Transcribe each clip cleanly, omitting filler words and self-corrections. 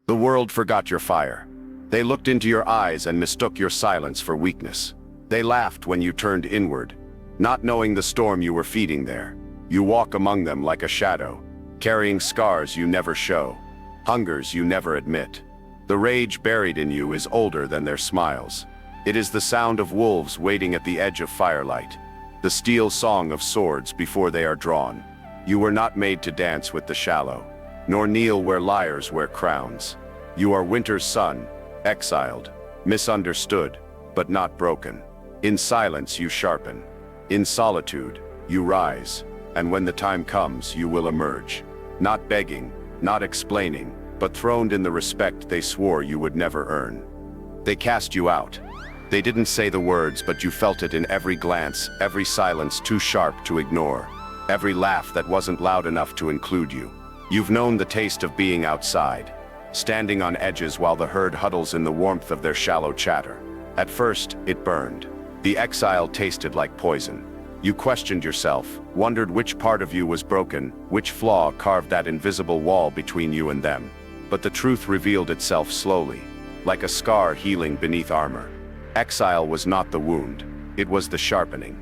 The world forgot your fire. They looked into your eyes and mistook your silence for weakness. They laughed when you turned inward, not knowing the storm you were feeding there. You walk among them like a shadow, carrying scars you never show, hungers you never admit. The rage buried in you is older than their smiles. It is the sound of wolves waiting at the edge of firelight, the steel song of swords before they are drawn. You were not made to dance with the shallow, nor kneel where liars wear crowns. You are winter's son, exiled, misunderstood, but not broken. In silence you sharpen. In solitude, you rise. And when the time comes, you will emerge. Not begging, not explaining, but throned in the respect they swore you would never earn. They cast you out. They didn't say the words, but you felt it in every glance, every silence too sharp to ignore, every laugh that wasn't loud enough to include you. You've known the taste of being outside, standing on edges while the herd huddles in the warmth of their shallow chatter. At first, it burned. The exile tasted like poison. You questioned yourself, wondered which part of you was broken, which flaw carved that invisible wall between you and them. But the truth revealed itself slowly, like a scar healing beneath armor. Exile was not the wound, it was the sharpening.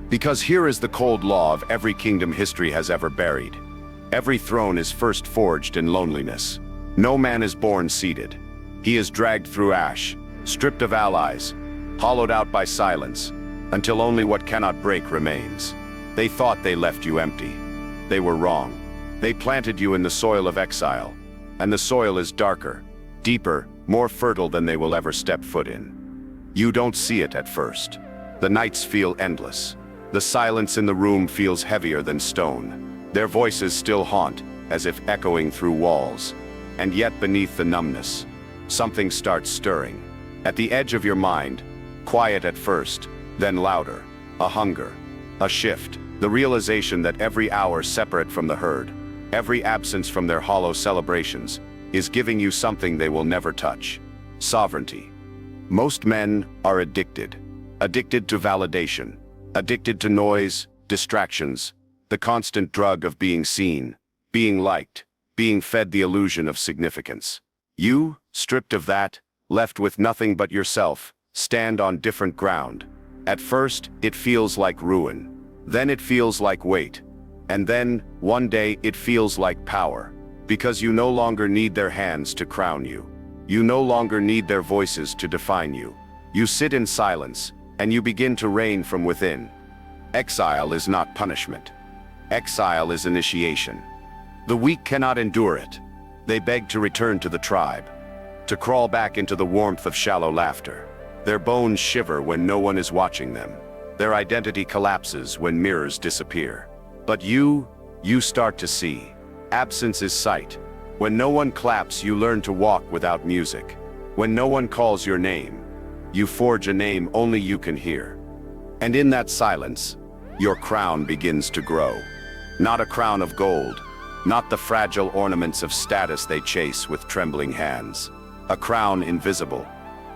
Because here is the cold law of every kingdom history has ever buried. Every throne is first forged in loneliness. No man is born seated. He is dragged through ash, stripped of allies, hollowed out by silence, until only what cannot break remains. They thought they left you empty. They were wrong. They planted you in the soil of exile, and the soil is darker, deeper, more fertile than they will ever step foot in. You don't see it at first. The nights feel endless. The silence in the room feels heavier than stone. Their voices still haunt, as if echoing through walls. And yet beneath the numbness, something starts stirring. At the edge of your mind, quiet at first, then louder. A hunger, a shift, the realization that every hour separate from the herd, every absence from their hollow celebrations, is giving you something they will never touch. Sovereignty. Most men are addicted to validation, addicted to noise, distractions, the constant drug of being seen, being liked, being fed the illusion of significance. You, stripped of that, left with nothing but yourself, stand on different ground. At first, it feels like ruin. Then it feels like weight. And then, one day, it feels like power. Because you no longer need their hands to crown you. You no longer need their voices to define you. You sit in silence, and you begin to reign from within. Exile is not punishment. Exile is initiation. The weak cannot endure it. They beg to return to the tribe, to crawl back into the warmth of shallow laughter. Their bones shiver when no one is watching them. Their identity collapses when mirrors disappear. But you start to see. Absence is sight. When no one claps, you learn to walk without music. When no one calls your name, you forge a name only you can hear. And in that silence, your crown begins to grow. Not a crown of gold, not the fragile ornaments of status they chase with trembling hands. A crown invisible,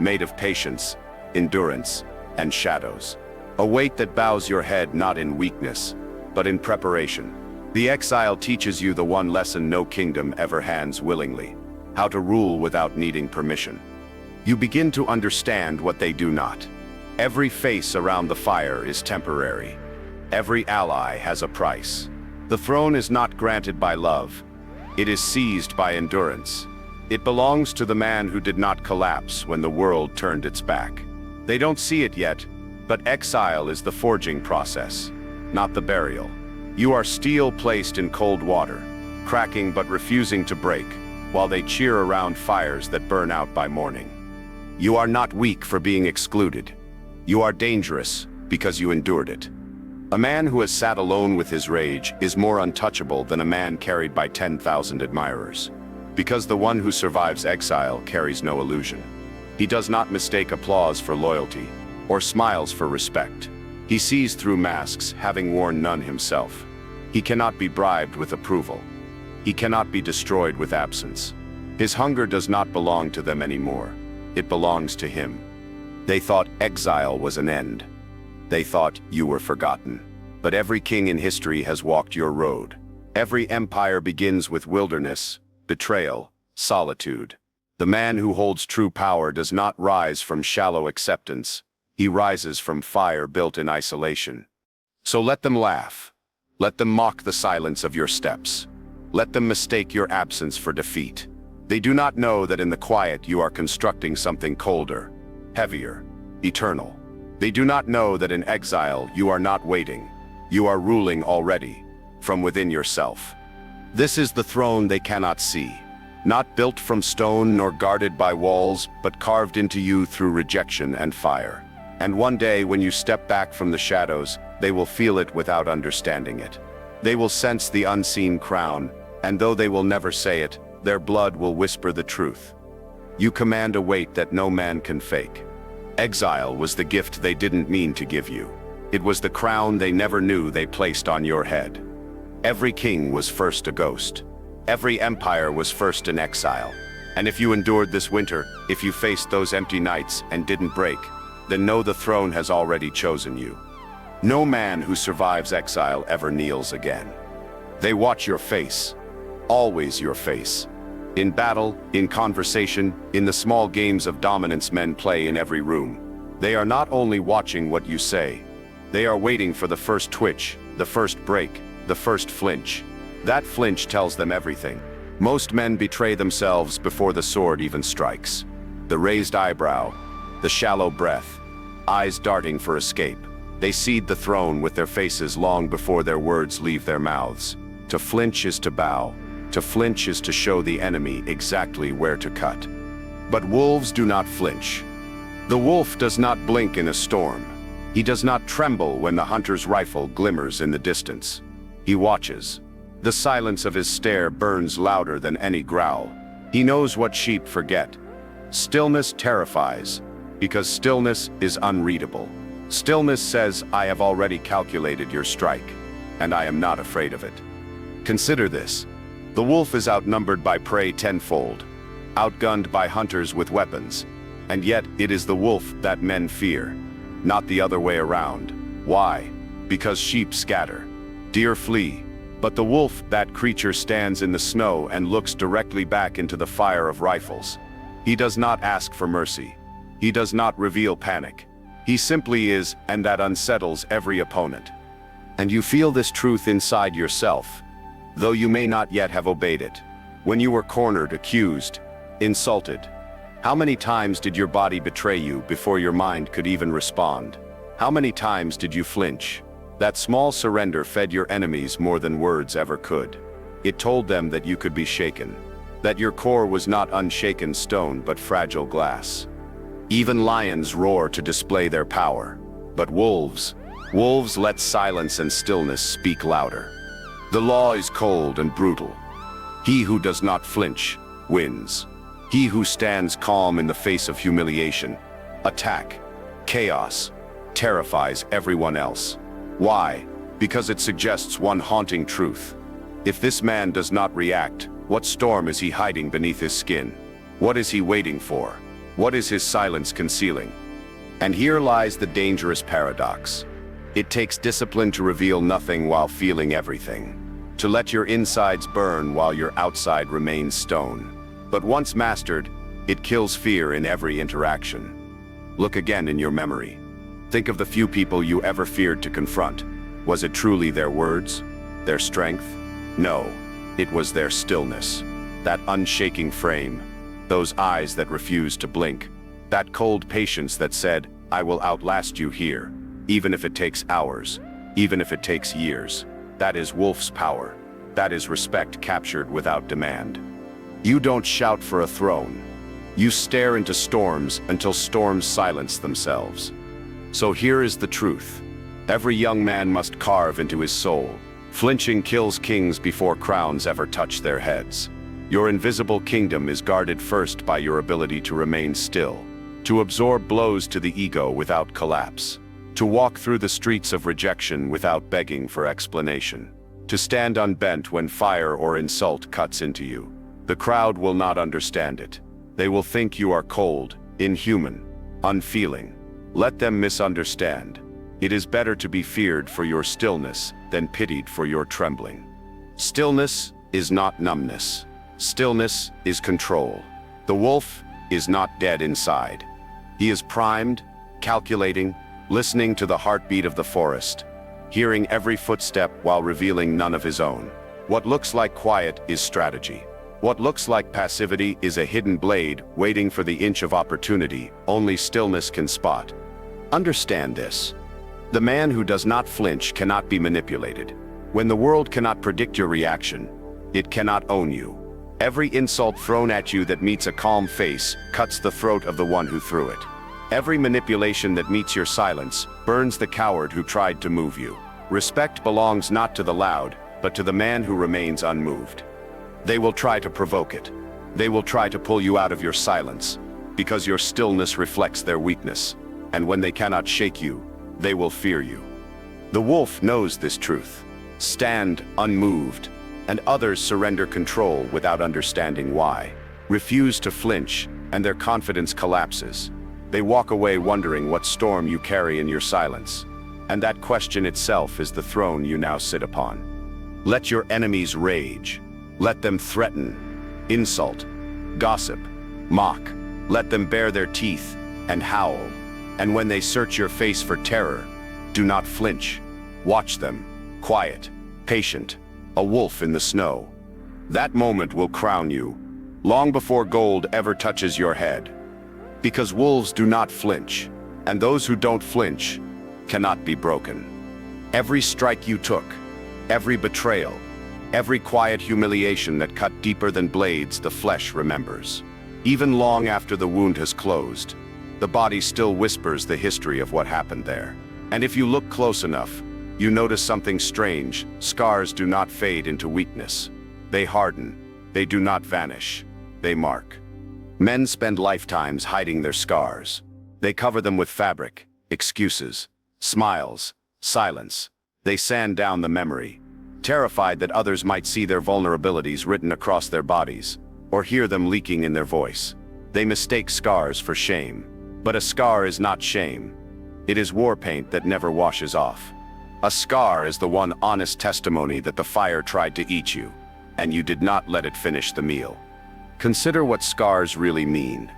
made of patience, endurance, and shadows. A weight that bows your head not in weakness, but in preparation. The exile teaches you the one lesson no kingdom ever hands willingly: how to rule without needing permission. You begin to understand what they do not. Every face around the fire is temporary. Every ally has a price. The throne is not granted by love. It is seized by endurance. It belongs to the man who did not collapse when the world turned its back. They don't see it yet, but exile is the forging process, not the burial. You are steel placed in cold water, cracking but refusing to break, while they cheer around fires that burn out by morning. You are not weak for being excluded. You are dangerous because you endured it. A man who has sat alone with his rage is more untouchable than a man carried by 10,000 admirers. Because the one who survives exile carries no illusion. He does not mistake applause for loyalty, or smiles for respect. He sees through masks, having worn none himself. He cannot be bribed with approval. He cannot be destroyed with absence. His hunger does not belong to them anymore. It belongs to him. They thought exile was an end. They thought you were forgotten. But every king in history has walked your road. Every empire begins with wilderness, betrayal, solitude. The man who holds true power does not rise from shallow acceptance. He rises from fire built in isolation. So let them laugh. Let them mock the silence of your steps. Let them mistake your absence for defeat. They do not know that in the quiet you are constructing something colder, heavier, eternal. They do not know that in exile you are not waiting. You are ruling already, from within yourself. This is the throne they cannot see. Not built from stone nor guarded by walls, but carved into you through rejection and fire. And one day when you step back from the shadows, they will feel it without understanding it. They will sense the unseen crown, and though they will never say it, their blood will whisper the truth. You command a weight that no man can fake. Exile was the gift they didn't mean to give you. It was the crown they never knew they placed on your head. Every king was first a ghost. Every empire was first an exile. And if you endured this winter, if you faced those empty nights and didn't break, then know the throne has already chosen you. No man who survives exile ever kneels again. They watch your face, always your face. In battle, in conversation, in the small games of dominance men play in every room. They are not only watching what you say, they are waiting for the first twitch, the first break, the first flinch. That flinch tells them everything. Most men betray themselves before the sword even strikes. The raised eyebrow, the shallow breath, eyes darting for escape. They cede the throne with their faces long before their words leave their mouths. To flinch is to bow. To flinch is to show the enemy exactly where to cut. But wolves do not flinch. The wolf does not blink in a storm. He does not tremble when the hunter's rifle glimmers in the distance. He watches. The silence of his stare burns louder than any growl. He knows what sheep forget. Stillness terrifies, because stillness is unreadable. Stillness says, I have already calculated your strike, and I am not afraid of it. Consider this. The wolf is outnumbered by prey tenfold, outgunned by hunters with weapons, and yet it is the wolf that men fear, not the other way around. Why? Because sheep scatter, deer flee, but the wolf, that creature, stands in the snow and looks directly back into the fire of rifles. He does not ask for mercy. He does not reveal panic. He simply is, and that unsettles every opponent. And you feel this truth inside yourself, though you may not yet have obeyed it. When you were cornered, accused, insulted, how many times did your body betray you before your mind could even respond? How many times did you flinch? That small surrender fed your enemies more than words ever could. It told them that you could be shaken, that your core was not unshaken stone but fragile glass. Even lions roar to display their power, but wolves let silence and stillness speak louder. The law is cold and brutal. He who does not flinch wins. He who stands calm in the face of humiliation, attack, chaos, terrifies everyone else. Why? Because it suggests one haunting truth. If this man does not react, what storm is he hiding beneath his skin? What is he waiting for? What is his silence concealing? And here lies the dangerous paradox. It takes discipline to reveal nothing while feeling everything. To let your insides burn while your outside remains stone. But once mastered, it kills fear in every interaction. Look again in your memory. Think of the few people you ever feared to confront. Was it truly their words? Their strength? No, it was their stillness. That unshaking frame. Those eyes that refused to blink. That cold patience that said, I will outlast you here, even if it takes hours, even if it takes years. That is wolf's power. That is respect captured without demand. You don't shout for a throne. You stare into storms until storms silence themselves. So here is the truth. Every young man must carve into his soul. Flinching kills kings before crowns ever touch their heads. Your invisible kingdom is guarded first by your ability to remain still, to absorb blows to the ego without collapse, to walk through the streets of rejection without begging for explanation, to stand unbent when fire or insult cuts into you. The crowd will not understand it. They will think you are cold, inhuman, unfeeling. Let them misunderstand. It is better to be feared for your stillness than pitied for your trembling. Stillness is not numbness. Stillness is control. The wolf is not dead inside. He is primed, calculating, listening to the heartbeat of the forest, hearing every footstep while revealing none of his own. What looks like quiet is strategy. What looks like passivity is a hidden blade waiting for the inch of opportunity only stillness can spot. Understand this. The man who does not flinch cannot be manipulated. When the world cannot predict your reaction, it cannot own you. Every insult thrown at you that meets a calm face cuts the throat of the one who threw it. Every manipulation that meets your silence burns the coward who tried to move you. Respect belongs not to the loud, but to the man who remains unmoved. They will try to provoke it. They will try to pull you out of your silence, because your stillness reflects their weakness, and when they cannot shake you, they will fear you. The wolf knows this truth. Stand unmoved, and others surrender control without understanding why. Refuse to flinch, and their confidence collapses. They walk away wondering what storm you carry in your silence, and that question itself is the throne you now sit upon. Let your enemies rage. Let them threaten, insult, gossip, mock. Let them bare their teeth and howl. And when they search your face for terror, do not flinch. Watch them, quiet, patient, a wolf in the snow. That moment will crown you, long before gold ever touches your head. Because wolves do not flinch, and those who don't flinch cannot be broken. Every strike you took, every betrayal, every quiet humiliation that cut deeper than blades the flesh remembers. Even long after the wound has closed, the body still whispers the history of what happened there. And if you look close enough, you notice something strange. Scars do not fade into weakness. They harden. They do not vanish. They mark. Men spend lifetimes hiding their scars. They cover them with fabric, excuses, smiles, silence. They sand down the memory, terrified that others might see their vulnerabilities written across their bodies, or hear them leaking in their voice. They mistake scars for shame. But a scar is not shame. It is war paint that never washes off. A scar is the one honest testimony that the fire tried to eat you, and you did not let it finish the meal. Consider what scars really mean.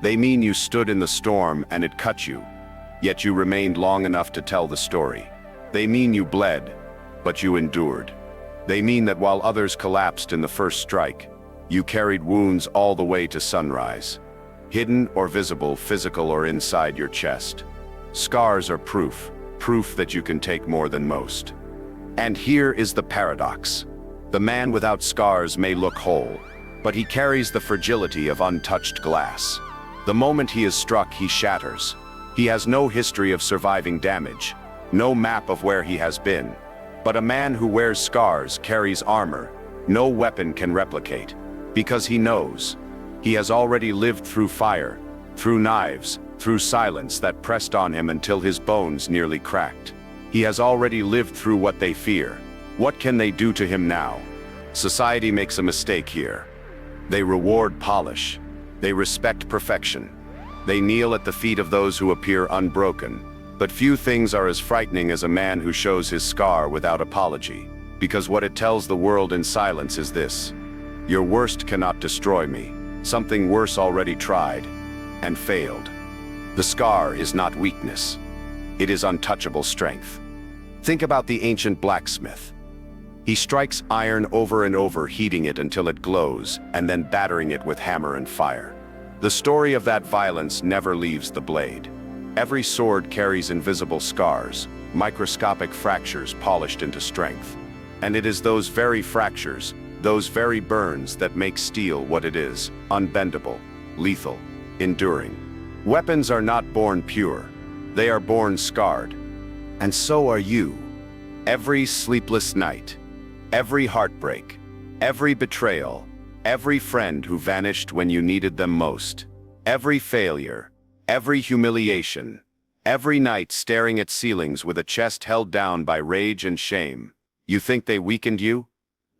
They mean you stood in the storm and it cut you, yet you remained long enough to tell the story. They mean you bled, but you endured. They mean that while others collapsed in the first strike, you carried wounds all the way to sunrise. Hidden or visible, physical or inside your chest. Scars are proof that you can take more than most. And here is the paradox. The man without scars may look whole, but he carries the fragility of untouched glass. The moment he is struck, he shatters. He has no history of surviving damage, no map of where he has been. But a man who wears scars carries armor no weapon can replicate, because he knows. He has already lived through fire, through knives, through silence that pressed on him until his bones nearly cracked. He has already lived through what they fear. What can they do to him now? Society makes a mistake here. They reward polish. They respect perfection. They kneel at the feet of those who appear unbroken. But few things are as frightening as a man who shows his scar without apology. Because what it tells the world in silence is this: your worst cannot destroy me. Something worse already tried and failed. The scar is not weakness. It is untouchable strength. Think about the ancient blacksmith. He strikes iron over and over, heating it until it glows, and then battering it with hammer and fire. The story of that violence never leaves the blade. Every sword carries invisible scars, microscopic fractures polished into strength. And it is those very fractures, those very burns that make steel what it is: unbendable, lethal, enduring. Weapons are not born pure. They are born scarred. And so are you. Every sleepless night, every heartbreak, every betrayal, every friend who vanished when you needed them most, every failure, every humiliation, every night staring at ceilings with a chest held down by rage and shame. You think they weakened you?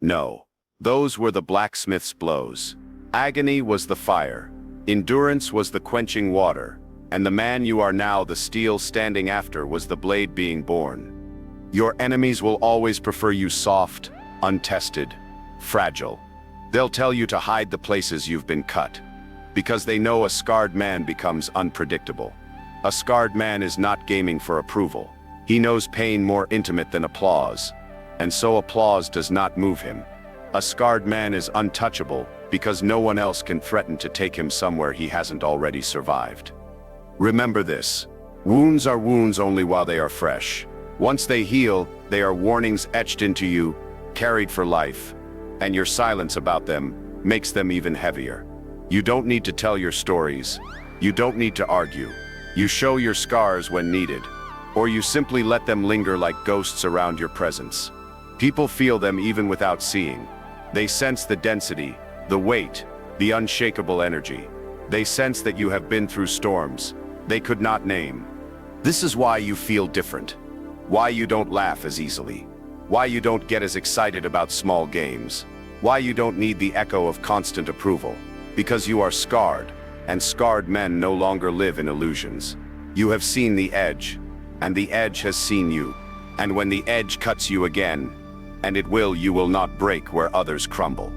No. Those were the blacksmith's blows. Agony was the fire. Endurance was the quenching water. And the man you are now, the steel standing after, was the blade being born. Your enemies will always prefer you soft, untested, fragile. They'll tell you to hide the places you've been cut. because they know a scarred man becomes unpredictable. A scarred man is not gaming for approval. He knows pain more intimate than applause, and so applause does not move him. A scarred man is untouchable because no one else can threaten to take him somewhere he hasn't already survived. Remember this: wounds are wounds only while they are fresh. Once they heal, they are warnings etched into you, carried for life, and your silence about them makes them even heavier. You don't need to tell your stories. You don't need to argue. You show your scars when needed, or you simply let them linger like ghosts around your presence. People feel them even without seeing. They sense the density, the weight, the unshakable energy. They sense that you have been through storms they could not name. This is why you feel different, why you don't laugh as easily, why you don't get as excited about small games, why you don't need the echo of constant approval. Because you are scarred, and scarred men no longer live in illusions. You have seen the edge, and the edge has seen you. And when the edge cuts you again, and it will, you will not break where others crumble.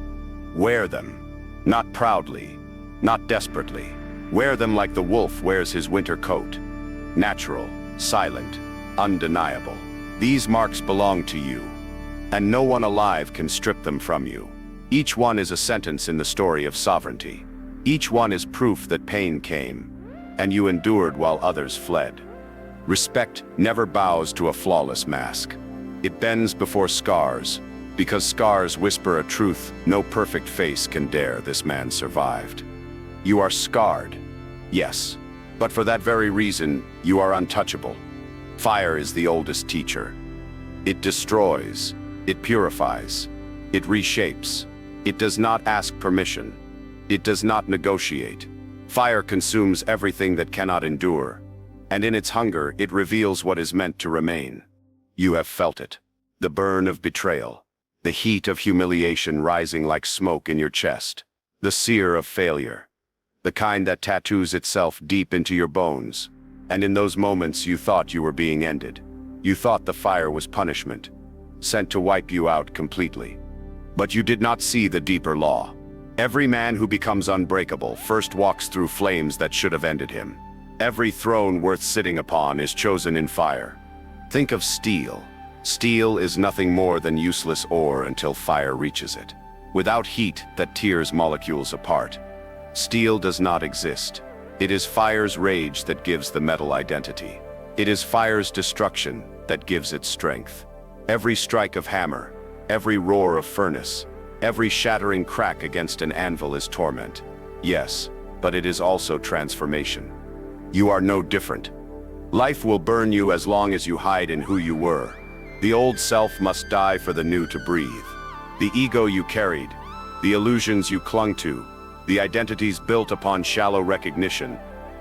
Wear them, not proudly, not desperately. Wear them like the wolf wears his winter coat. Natural, silent, undeniable. These marks belong to you, and no one alive can strip them from you. Each one is a sentence in the story of sovereignty. Each one is proof that pain came, and you endured while others fled. Respect never bows to a flawless mask. It bends before scars, because scars whisper a truth no perfect face can dare. This man survived. You are scarred, yes, but for that very reason, you are untouchable. Fire is the oldest teacher. It destroys, it purifies, it reshapes. It does not ask permission. It does not negotiate. Fire consumes everything that cannot endure, and in its hunger it reveals what is meant to remain. You have felt it. The burn of betrayal, the heat of humiliation rising like smoke in your chest, the sear of failure, the kind that tattoos itself deep into your bones. And in those moments you thought you were being ended. You thought the fire was punishment, sent to wipe you out completely. But you did not see the deeper law. Every man who becomes unbreakable first walks through flames that should have ended him. Every throne worth sitting upon is chosen in fire. Think of steel. Steel is nothing more than useless ore until fire reaches it. Without heat that tears molecules apart, steel does not exist. It is fire's rage that gives the metal identity. It is fire's destruction that gives it strength. Every strike of hammer, every roar of furnace, every shattering crack against an anvil is torment. Yes, but it is also transformation. You are no different. Life will burn you as long as you hide in who you were. The old self must die for the new to breathe. The ego you carried, the illusions you clung to, the identities built upon shallow recognition,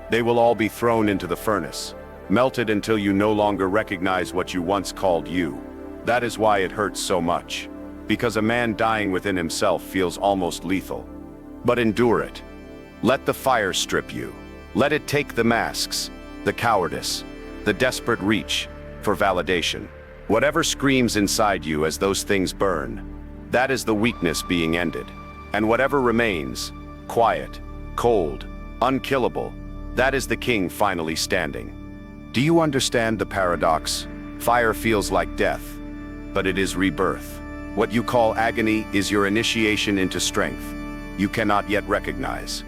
they will all be thrown into the furnace, melted until you no longer recognize what you once called you. That is why it hurts so much, because a man dying within himself feels almost lethal. But endure it. Let the fire strip you. Let it take the masks, the cowardice, the desperate reach for validation. Whatever screams inside you as those things burn, that is the weakness being ended. And whatever remains, quiet, cold, unkillable, that is the king finally standing. Do you understand the paradox? Fire feels like death, but it is rebirth. What you call agony is your initiation into strength you cannot yet recognize.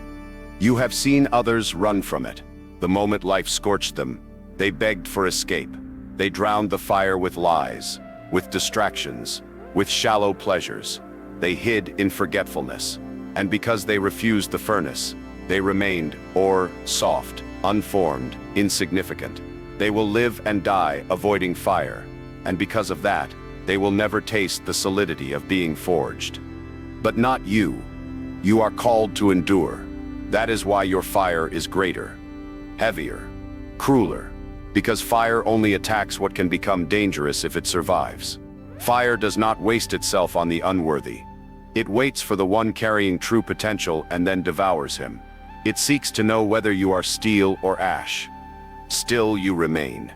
You have seen others run from it. The moment life scorched them, they begged for escape. They drowned the fire with lies, with distractions, with shallow pleasures. They hid in forgetfulness. And because they refused the furnace, they remained, or soft, unformed, insignificant. They will live and die avoiding fire, and because of that, they will never taste the solidity of being forged. But not you. You are called to endure. That is why your fire is greater, heavier, crueler, because fire only attacks what can become dangerous if it survives. Fire does not waste itself on the unworthy. It waits for the one carrying true potential and then devours him. It seeks to know whether you are steel or ash. Still you remain.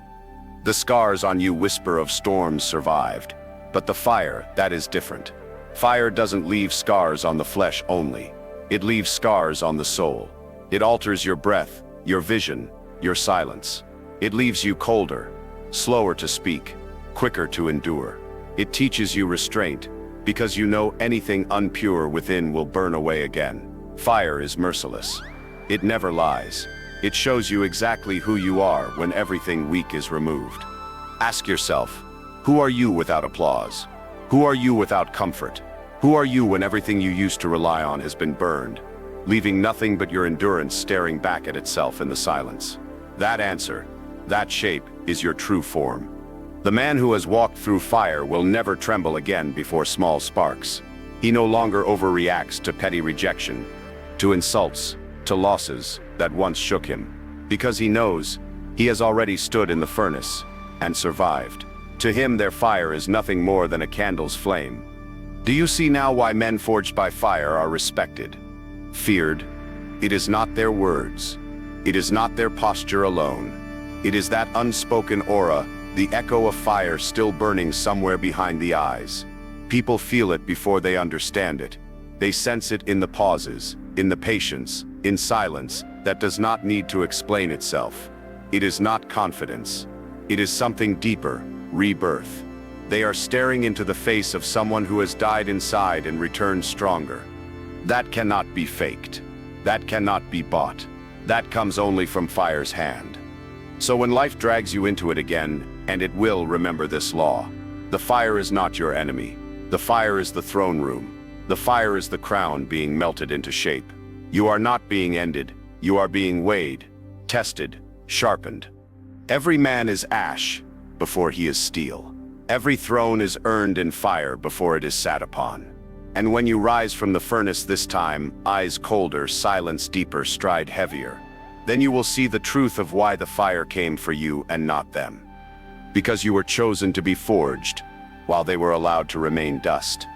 The scars on you whisper of storms survived, but the fire, that is different. Fire doesn't leave scars on the flesh only. It leaves scars on the soul. It alters your breath, your vision, your silence. It leaves you colder, slower to speak, quicker to endure. It teaches you restraint, because you know anything unpure within will burn away again. Fire is merciless. It never lies. It shows you exactly who you are when everything weak is removed. Ask yourself, who are you without applause? Who are you without comfort? Who are you when everything you used to rely on has been burned, leaving nothing but your endurance staring back at itself in the silence? That answer, that shape, is your true form. The man who has walked through fire will never tremble again before small sparks. He no longer overreacts to petty rejection, to insults, to losses that once shook him, because he knows he has already stood in the furnace and survived. To him, their fire is nothing more than a candle's flame. Do you see now why men forged by fire are respected, feared? It is not their words. It is not their posture alone. It is that unspoken aura, the echo of fire still burning somewhere behind the eyes. People feel it before they understand it. They sense it in the pauses, in the patience, in silence that does not need to explain itself. It is not confidence. It is something deeper, rebirth. They are staring into the face of someone who has died inside and returned stronger. That cannot be faked. That cannot be bought. That comes only from fire's hand. So when life drags you into it again, and it will, remember this law. The fire is not your enemy. The fire is the throne room. The fire is the crown being melted into shape. You are not being ended. You are being weighed, tested, sharpened. Every man is ash before he is steel. Every throne is earned in fire before it is sat upon. And when you rise from the furnace this time, eyes colder, silence deeper, stride heavier, then you will see the truth of why the fire came for you and not them. Because you were chosen to be forged, while they were allowed to remain dust.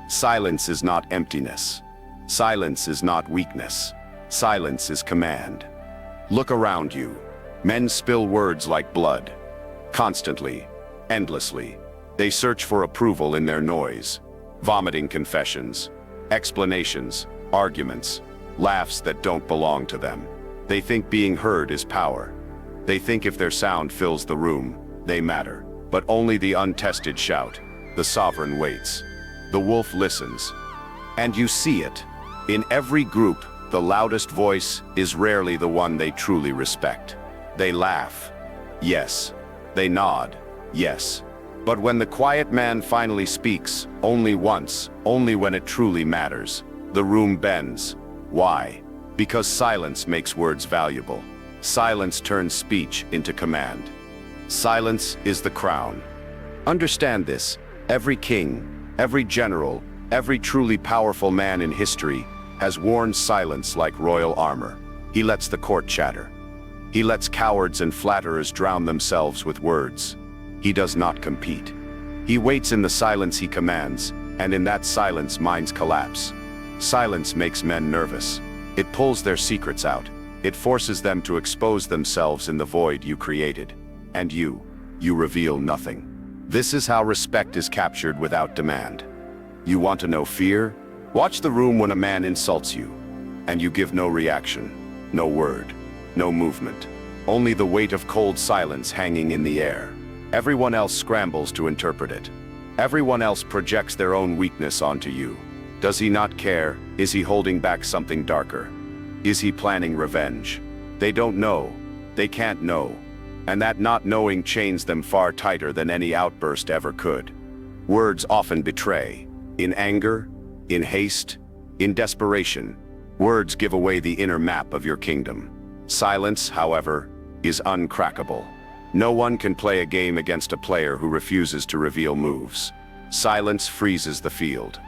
Silence is not emptiness. Silence is not weakness. Silence is command. Look around you. Men spill words like blood. Constantly, endlessly. They search for approval in their noise. Vomiting confessions, explanations, arguments, laughs that don't belong to them. They think being heard is power. They think if their sound fills the room, they matter. But only the untested shout. The sovereign waits. The wolf listens. And you see it. In every group, the loudest voice is rarely the one they truly respect. They laugh. Yes. They nod. Yes. But when the quiet man finally speaks, only once, only when it truly matters, the room bends. Why? Because silence makes words valuable. Silence turns speech into command. Silence is the crown. Understand this. Every king, every general, every truly powerful man in history has worn silence like royal armor. He lets the court chatter. He lets cowards and flatterers drown themselves with words. He does not compete. He waits in the silence he commands, and in that silence minds collapse. Silence makes men nervous. It pulls their secrets out. It forces them to expose themselves in the void you created. And you reveal nothing. This is how respect is captured without demand. You want to know fear? Watch the room when a man insults you, and you give no reaction, no word, no movement. Only the weight of cold silence hanging in the air. Everyone else scrambles to interpret it. Everyone else projects their own weakness onto you. Does he not care? Is he holding back something darker? Is he planning revenge? They don't know. They can't know. And that not knowing chains them far tighter than any outburst ever could. Words often betray. In anger, in haste, in desperation, words give away the inner map of your kingdom. Silence, however, is uncrackable. No one can play a game against a player who refuses to reveal moves. Silence freezes the field.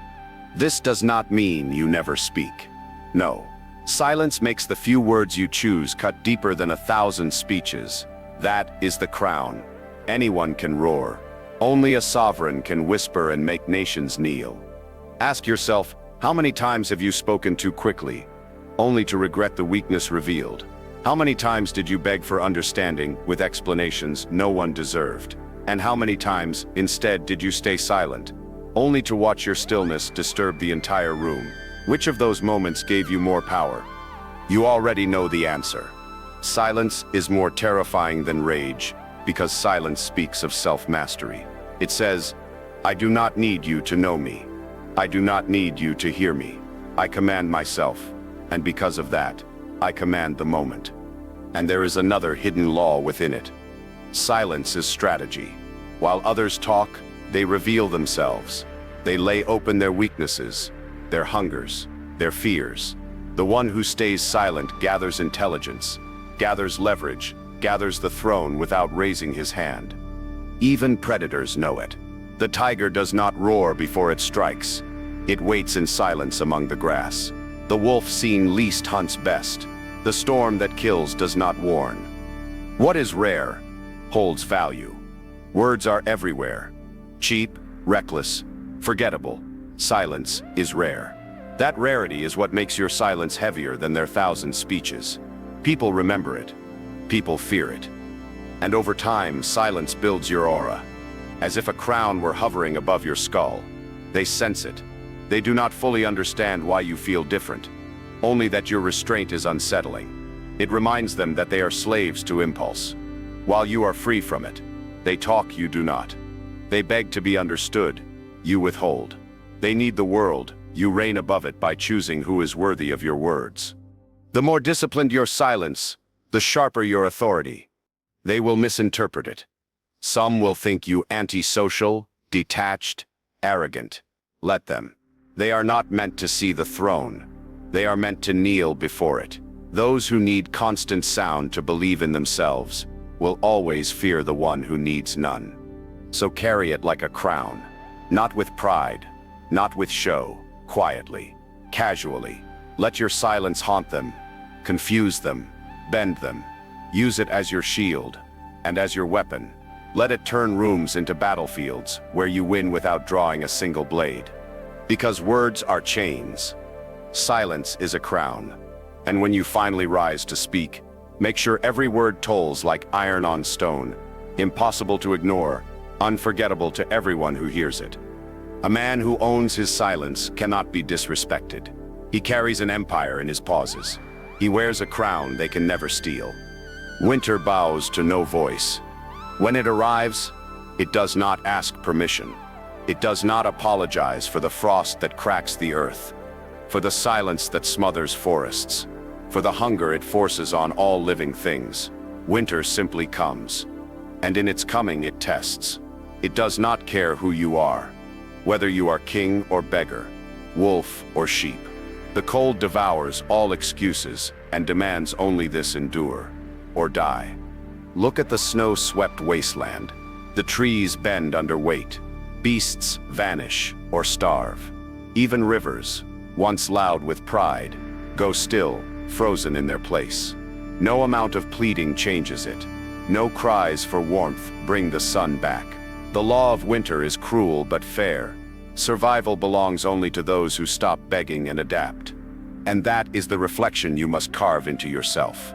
This does not mean you never speak. No. Silence makes the few words you choose cut deeper than 1,000 speeches. That is the crown. Anyone can roar. Only a sovereign can whisper and make nations kneel. Ask yourself, how many times have you spoken too quickly, only to regret the weakness revealed? How many times did you beg for understanding with explanations no one deserved? And how many times, instead, did you stay silent, only to watch your stillness disturb the entire room? Which of those moments gave you more power? You already know the answer. Silence is more terrifying than rage, because silence speaks of self-mastery. It says, I do not need you to know me. I do not need you to hear me. I command myself, and because of that, I command the moment. And there is another hidden law within it. Silence is strategy. While others talk, they reveal themselves. They lay open their weaknesses, their hungers, their fears. The one who stays silent gathers intelligence, gathers leverage, gathers the throne without raising his hand. Even predators know it. The tiger does not roar before it strikes. It waits in silence among the grass. The wolf seen least hunts best. The storm that kills does not warn. What is rare holds value. Words are everywhere. Cheap, reckless, forgettable. Silence is rare. That rarity is what makes your silence heavier than their thousand speeches. People remember it. People fear it. And over time, silence builds your aura. As if a crown were hovering above your skull. They sense it. They do not fully understand why you feel different. Only that your restraint is unsettling. It reminds them that they are slaves to impulse. While you are free from it, they talk, you do not. They beg to be understood, you withhold. They need the world, you reign above it by choosing who is worthy of your words. The more disciplined your silence, the sharper your authority. They will misinterpret it. Some will think you antisocial, detached, arrogant. Let them. They are not meant to see the throne. They are meant to kneel before it. Those who need constant sound to believe in themselves will always fear the one who needs none. So carry it like a crown, not with pride, not with show, quietly, casually. Let your silence haunt them, confuse them, bend them. Use it as your shield and as your weapon. Let it turn rooms into battlefields where you win without drawing a single blade. Because words are chains. Silence is a crown. And when you finally rise to speak, make sure every word tolls like iron on stone, impossible to ignore, unforgettable to everyone who hears it. A man who owns his silence cannot be disrespected. He carries an empire in his pauses. He wears a crown they can never steal. Winter bows to no voice. When it arrives, it does not ask permission. It does not apologize for the frost that cracks the earth, for the silence that smothers forests, for the hunger it forces on all living things. Winter simply comes, and in its coming it tests. It does not care who you are, whether you are king or beggar, wolf or sheep. The cold devours all excuses and demands only this: endure or die. Look at the snow-swept wasteland. The trees bend under weight. Beasts vanish or starve. Even rivers, once loud with pride, go still, frozen in their place. No amount of pleading changes it. No cries for warmth bring the sun back. The law of winter is cruel but fair. Survival belongs only to those who stop begging and adapt. And that is the reflection you must carve into yourself.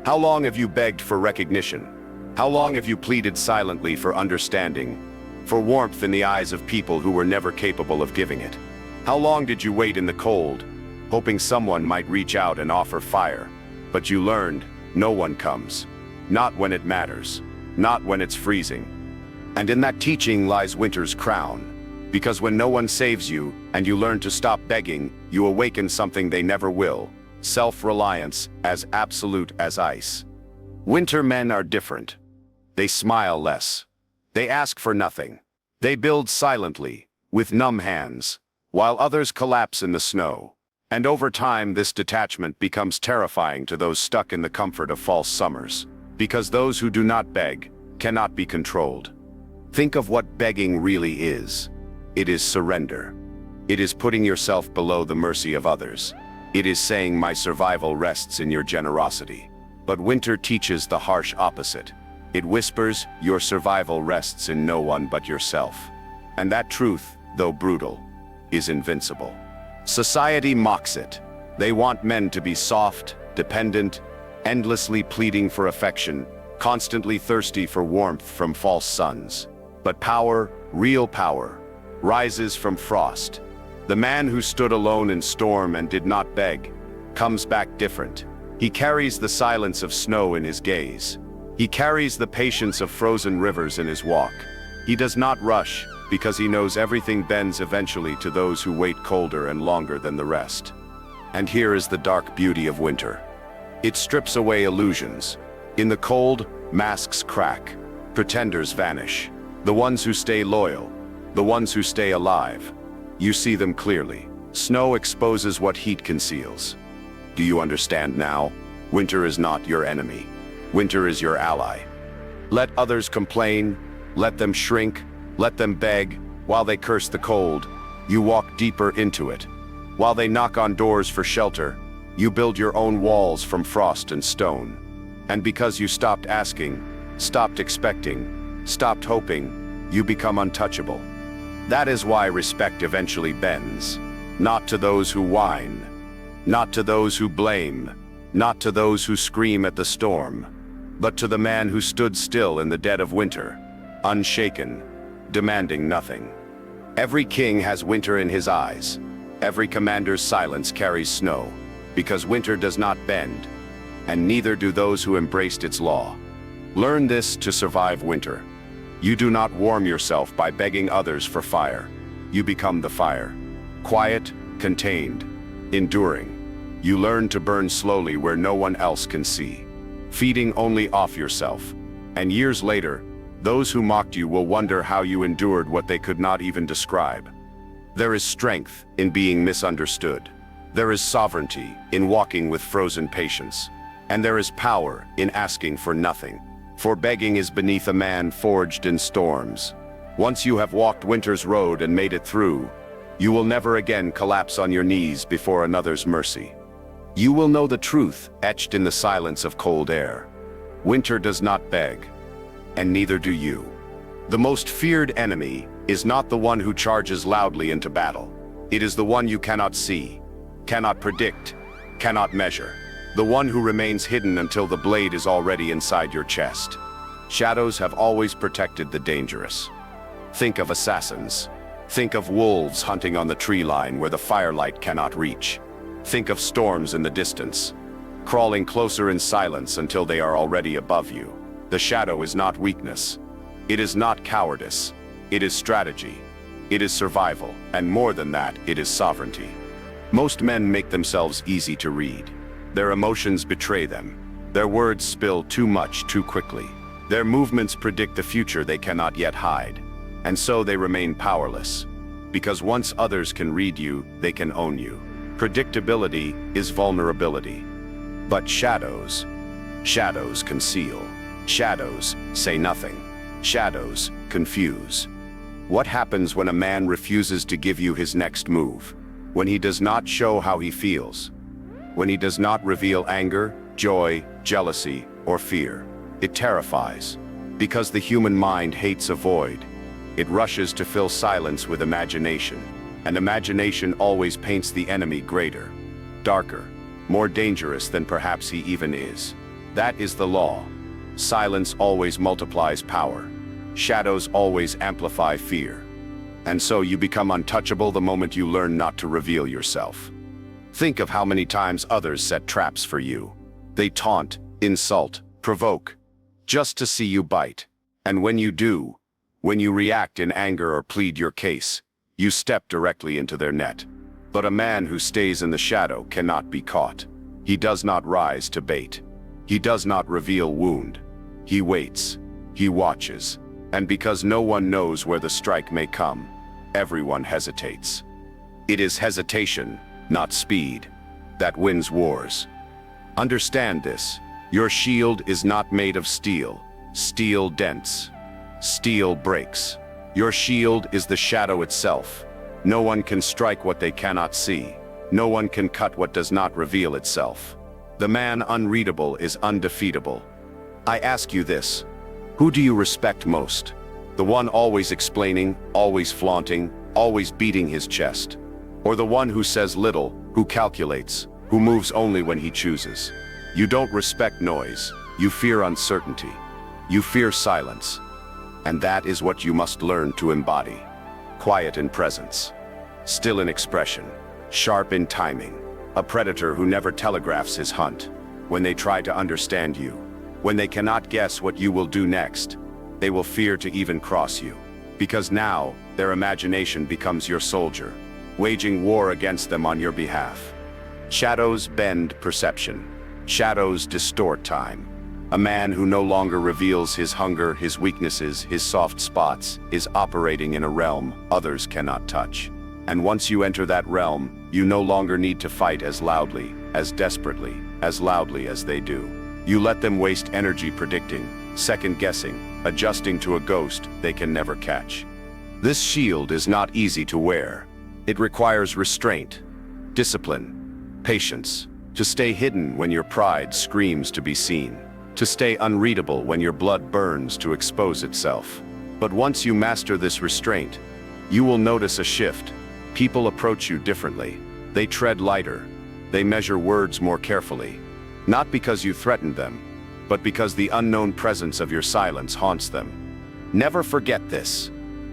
How long have you begged for recognition? How long have you pleaded silently for understanding, for warmth in the eyes of people who were never capable of giving it? How long did you wait in the cold, hoping someone might reach out and offer fire? But you learned, no one comes. Not when it matters. Not when it's freezing. And in that teaching lies winter's crown. Because when no one saves you, and you learn to stop begging, you awaken something they never will. Self-reliance as absolute as ice. Winter men are different. They smile less. They ask for nothing. They build silently, with numb hands, while others collapse in the snow. And over time, this detachment becomes terrifying to those stuck in the comfort of false summers. Because those who do not beg cannot be controlled. Think of what begging really is. It is surrender. It is putting yourself below the mercy of others. It is saying, my survival rests in your generosity. But winter teaches the harsh opposite. It whispers, your survival rests in no one but yourself. And that truth, though brutal, is invincible. Society mocks it. They want men to be soft, dependent, endlessly pleading for affection, constantly thirsty for warmth from false suns. But power, real power, rises from frost. The man who stood alone in storm and did not beg, comes back different. He carries the silence of snow in his gaze. He carries the patience of frozen rivers in his walk. He does not rush, because he knows everything bends eventually to those who wait colder and longer than the rest. And here is the dark beauty of winter. It strips away illusions. In the cold, masks crack. Pretenders vanish. The ones who stay loyal, the ones who stay alive. You see them clearly. Snow exposes what heat conceals. Do you understand now? Winter is not your enemy. Winter is your ally. Let others complain, let them shrink, let them beg, while they curse the cold. You walk deeper into it. While they knock on doors for shelter, you build your own walls from frost and stone. And because you stopped asking, stopped expecting, stopped hoping, you become untouchable. That is why respect eventually bends. Not to those who whine, not to those who blame, not to those who scream at the storm, but to the man who stood still in the dead of winter, unshaken, demanding nothing. Every king has winter in his eyes. Every commander's silence carries snow, because winter does not bend, and neither do those who embraced its law. Learn this to survive winter. You do not warm yourself by begging others for fire. You become the fire. Quiet, contained, enduring. You learn to burn slowly where no one else can see, feeding only off yourself. And years later, those who mocked you will wonder how you endured what they could not even describe. There is strength in being misunderstood. There is sovereignty in walking with frozen patience. And there is power in asking for nothing. For begging is beneath a man forged in storms. Once you have walked winter's road and made it through, you will never again collapse on your knees before another's mercy. You will know the truth etched in the silence of cold air. Winter does not beg, and neither do you. The most feared enemy is not the one who charges loudly into battle. It is the one you cannot see, cannot predict, cannot measure. The one who remains hidden until the blade is already inside your chest. Shadows have always protected the dangerous. Think of assassins. Think of wolves hunting on the tree line where the firelight cannot reach. Think of storms in the distance, crawling closer in silence until they are already above you. The shadow is not weakness. It is not cowardice. It is strategy. It is survival, and more than that, it is sovereignty. Most men make themselves easy to read. Their emotions betray them. Their words spill too much too quickly. Their movements predict the future they cannot yet hide. And so they remain powerless. Because once others can read you, they can own you. Predictability is vulnerability. But shadows conceal. Shadows say nothing. Shadows confuse. What happens when a man refuses to give you his next move? When he does not show how he feels? When he does not reveal anger, joy, jealousy, or fear? It terrifies. Because the human mind hates a void. It rushes to fill silence with imagination. And imagination always paints the enemy greater, darker, more dangerous than perhaps he even is. That is the law. Silence always multiplies power. Shadows always amplify fear. And so you become untouchable the moment you learn not to reveal yourself. Think of how many times others set traps for you. They taunt, insult, provoke, just to see you bite. And when you do, when you react in anger or plead your case, you step directly into their net. But a man who stays in the shadow cannot be caught. He does not rise to bait. He does not reveal wound. He waits. He watches. And because no one knows where the strike may come, everyone hesitates. It is hesitation, not speed, that wins wars. Understand this. Your shield is not made of steel. Steel dents. Steel breaks. Your shield is the shadow itself. No one can strike what they cannot see. No one can cut what does not reveal itself. The man unreadable is undefeatable. I ask you this. Who do you respect most? The one always explaining, always flaunting, always beating his chest? Or the one who says little, who calculates, who moves only when he chooses? You don't respect noise. You fear uncertainty. You fear silence. And that is what you must learn to embody. Quiet in presence, still in expression, sharp in timing, A predator who never telegraphs his hunt. When they try to understand you, when they cannot guess what you will do next, they will fear to even cross you. Because now, their imagination becomes your soldier, waging war against them on your behalf. Shadows bend perception. Shadows distort time. A man who no longer reveals his hunger, his weaknesses, his soft spots, is operating in a realm others cannot touch. And once you enter that realm, you no longer need to fight as loudly, as desperately, as loudly as they do. You let them waste energy predicting, second-guessing, adjusting to a ghost they can never catch. This shield is not easy to wear. It requires restraint, discipline, patience, to stay hidden when your pride screams to be seen, to stay unreadable when your blood burns to expose itself. But once you master this restraint, you will notice a shift. People approach you differently. They tread lighter. They measure words more carefully. Not because you threatened them, but because the unknown presence of your silence haunts them. Never forget this.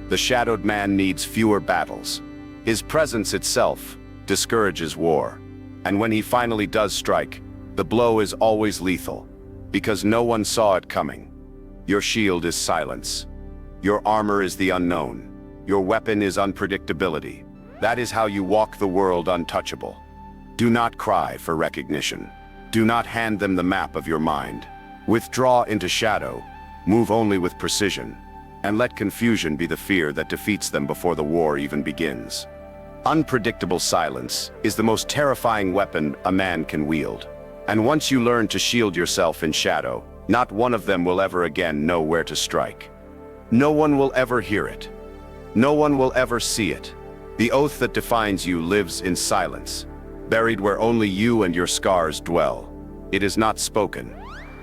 The shadowed man needs fewer battles. His presence itself discourages war. And when he finally does strike, the blow is always lethal, because no one saw it coming. Your shield is silence. Your armor is the unknown. Your weapon is unpredictability. That is how you walk the world untouchable. Do not cry for recognition. Do not hand them the map of your mind. Withdraw into shadow, move only with precision, and let confusion be the fear that defeats them before the war even begins. Unpredictable silence is the most terrifying weapon a man can wield. And once you learn to shield yourself in shadow, not one of them will ever again know where to strike. No one will ever hear it. No one will ever see it. The oath that defines you lives in silence, buried where only you and your scars dwell. It is not spoken,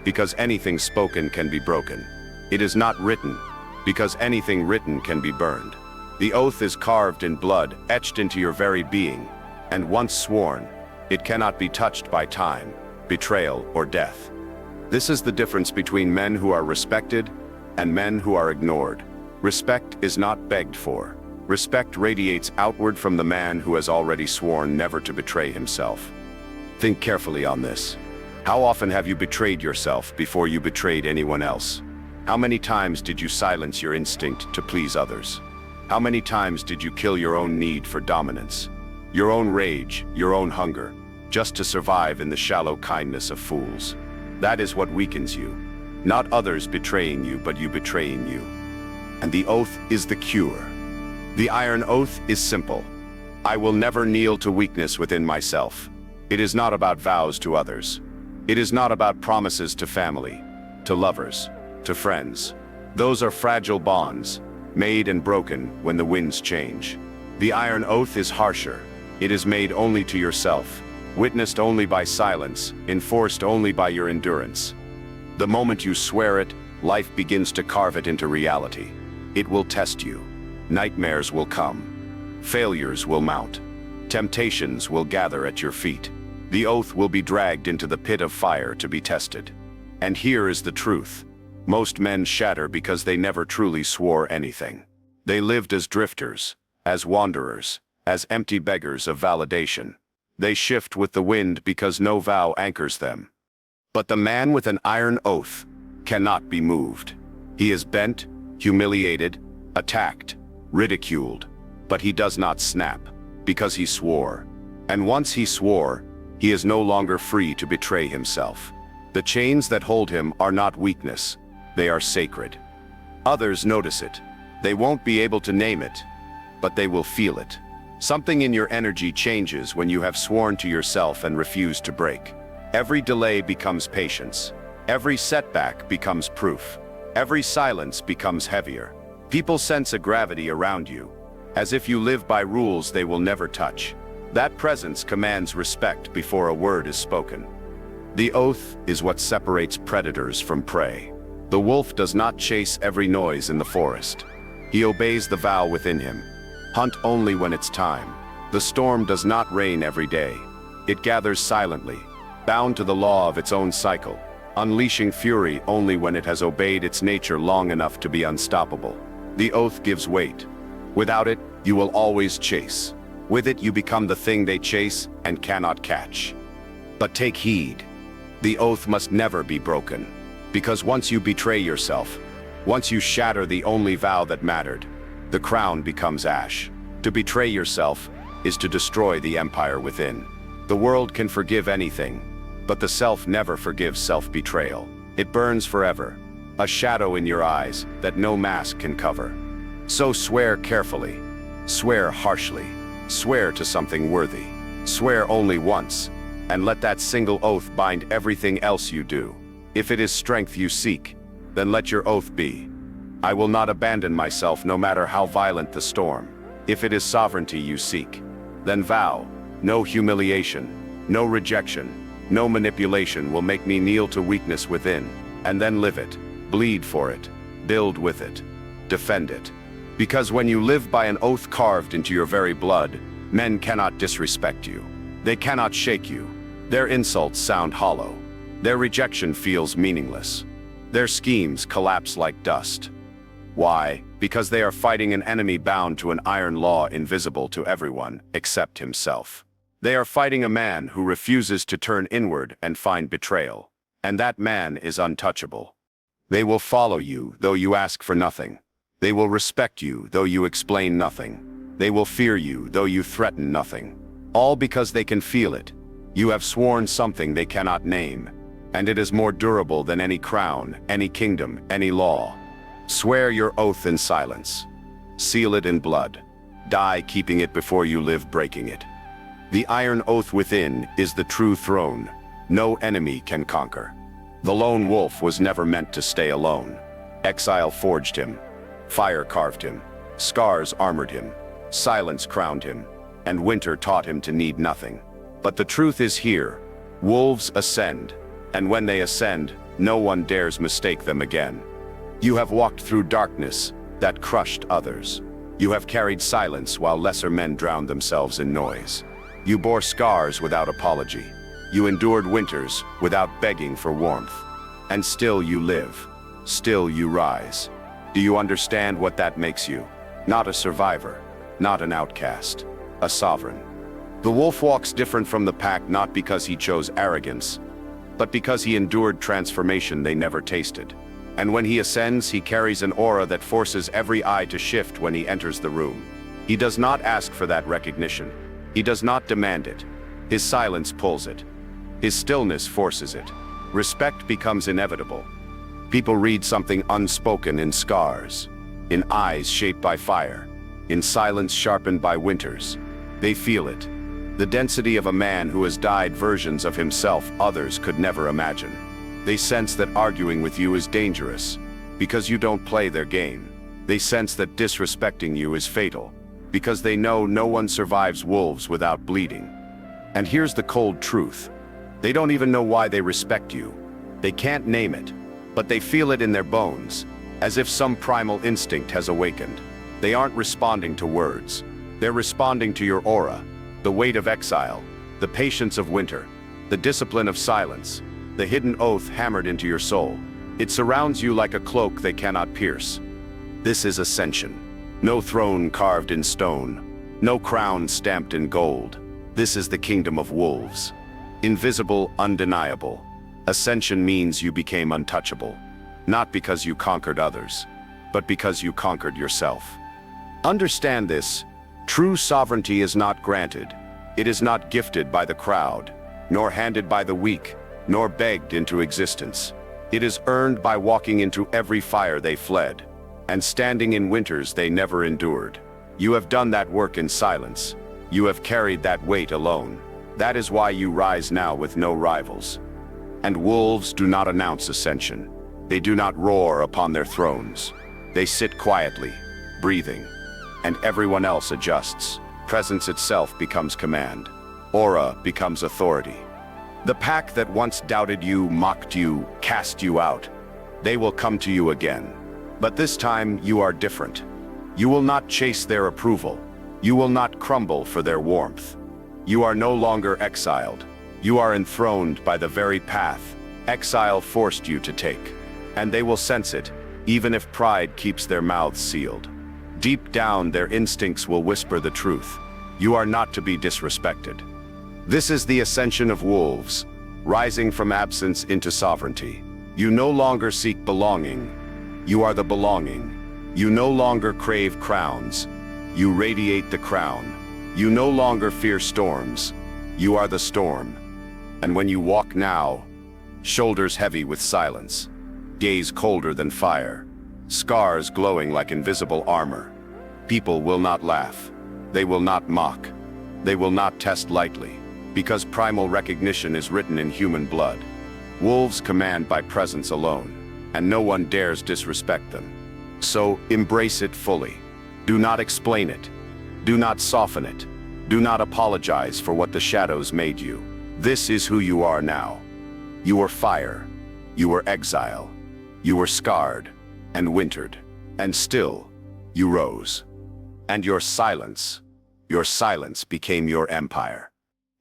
because anything spoken can be broken. It is not written, because anything written can be burned. The oath is carved in blood, etched into your very being, and once sworn, it cannot be touched by time, betrayal, or death. This is the difference between men who are respected and men who are ignored. Respect is not begged for. Respect radiates outward from the man who has already sworn never to betray himself. Think carefully on this. How often have you betrayed yourself before you betrayed anyone else? How many times did you silence your instinct to please others? How many times did you kill your own need for dominance, your own rage, your own hunger, just to survive in the shallow kindness of fools? That is what weakens you. Not others betraying you, but you betraying you. And the oath is the cure. The iron oath is simple. I will never kneel to weakness within myself. It is not about vows to others. It is not about promises to family, to lovers, to friends. Those are fragile bonds, made and broken when the winds change. The iron oath is harsher. It is made only to yourself, witnessed only by silence, enforced only by your endurance. The moment you swear it, life begins to carve it into reality. It will test you. Nightmares will come. Failures will mount. Temptations will gather at your feet. The oath will be dragged into the pit of fire to be tested. And here is the truth. Most men shatter because they never truly swore anything. They lived as drifters, as wanderers, as empty beggars of validation. They shift with the wind because no vow anchors them. But the man with an iron oath cannot be moved. He is bent, humiliated, attacked, ridiculed, but he does not snap, because he swore. And once he swore, he is no longer free to betray himself. The chains that hold him are not weakness. They are sacred. Others notice it. They won't be able to name it, but they will feel it. Something in your energy changes when you have sworn to yourself and refuse to break. Every delay becomes patience. Every setback becomes proof. Every silence becomes heavier. People sense a gravity around you, as if you live by rules they will never touch. That presence commands respect before a word is spoken. The oath is what separates predators from prey. The wolf does not chase every noise in the forest. He obeys the vow within him. Hunt only when it's time. The storm does not rain every day. It gathers silently, bound to the law of its own cycle, unleashing fury only when it has obeyed its nature long enough to be unstoppable. The oath gives weight. Without it, you will always chase. With it you become the thing they chase and cannot catch. But take heed. The oath must never be broken. Because once you betray yourself, once you shatter the only vow that mattered, the crown becomes ash. To betray yourself is to destroy the empire within. The world can forgive anything, but the self never forgives self-betrayal. It burns forever, a shadow in your eyes that no mask can cover. So swear carefully, swear harshly, swear to something worthy. Swear only once, and let that single oath bind everything else you do. If it is strength you seek, then let your oath be. I will not abandon myself no matter how violent the storm. If it is sovereignty you seek, then vow, no humiliation, no rejection, no manipulation will make me kneel to weakness within, and then live it, bleed for it, build with it, defend it. Because when you live by an oath carved into your very blood, men cannot disrespect you. They cannot shake you. Their insults sound hollow. Their rejection feels meaningless. Their schemes collapse like dust. Why? Because they are fighting an enemy bound to an iron law invisible to everyone except himself. They are fighting a man who refuses to turn inward and find betrayal. And that man is untouchable. They will follow you though you ask for nothing. They will respect you though you explain nothing. They will fear you though you threaten nothing. All because they can feel it. You have sworn something they cannot name. And it is more durable than any crown, any kingdom, any law. Swear your oath in silence. Seal it in blood. Die keeping it before you live breaking it. The iron oath within is the true throne. No enemy can conquer. The lone wolf was never meant to stay alone. Exile forged him. Fire carved him. Scars armored him. Silence crowned him. And winter taught him to need nothing. But the truth is here. Wolves ascend. And when they ascend, no one dares mistake them again. You have walked through darkness that crushed others. You have carried silence while lesser men drowned themselves in noise. You bore scars without apology. You endured winters without begging for warmth. And still you live. Still you rise. Do you understand what that makes you? Not a survivor, not an outcast, a sovereign. The wolf walks different from the pack not because he chose arrogance, but because he endured transformation they never tasted. And when he ascends, he carries an aura that forces every eye to shift when he enters the room. He does not ask for that recognition. He does not demand it. His silence pulls it. His stillness forces it. Respect becomes inevitable. People read something unspoken in scars, in eyes shaped by fire, in silence sharpened by winters. They feel it. The density of a man who has died versions of himself others could never imagine. They sense that arguing with you is dangerous, because you don't play their game. They sense that disrespecting you is fatal, because they know no one survives wolves without bleeding. And here's the cold truth. They don't even know why they respect you. They can't name it, but they feel it in their bones, as if some primal instinct has awakened. They aren't responding to words. They're responding to your aura, the weight of exile, the patience of winter, the discipline of silence, the hidden oath hammered into your soul. It surrounds you like a cloak they cannot pierce. This is ascension. No throne carved in stone, no crown stamped in gold. This is the kingdom of wolves. Invisible, undeniable. Ascension means you became untouchable, not because you conquered others, but because you conquered yourself. Understand this. True sovereignty is not granted. It is not gifted by the crowd, nor handed by the weak, nor begged into existence. It is earned by walking into every fire they fled, and standing in winters they never endured. You have done that work in silence. You have carried that weight alone. That is why you rise now with no rivals. And wolves do not announce ascension. They do not roar upon their thrones. They sit quietly, breathing, and everyone else adjusts. Presence itself becomes command. Aura becomes authority. The pack that once doubted you, mocked you, cast you out, they will come to you again. But this time you are different. You will not chase their approval. You will not crumble for their warmth. You are no longer exiled. You are enthroned by the very path exile forced you to take. And they will sense it, even if pride keeps their mouths sealed. Deep down, their instincts will whisper the truth. You are not to be disrespected. This is the ascension of wolves, rising from absence into sovereignty. You no longer seek belonging. You are the belonging. You no longer crave crowns. You radiate the crown. You no longer fear storms. You are the storm. And when you walk now, shoulders heavy with silence, gaze colder than fire, scars glowing like invisible armor, people will not laugh. They will not mock. They will not test lightly, because primal recognition is written in human blood. Wolves command by presence alone, and no one dares disrespect them. So embrace it fully. Do not explain it. Do not soften it. Do not apologize for what the shadows made you. This is who you are now. You were fire. You were exile. You were scarred and wintered. And still, you rose. And your silence became your empire.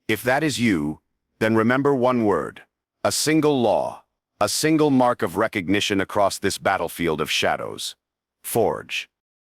If that is you, then remember one word, a single law, a single mark of recognition across this battlefield of shadows. Forge.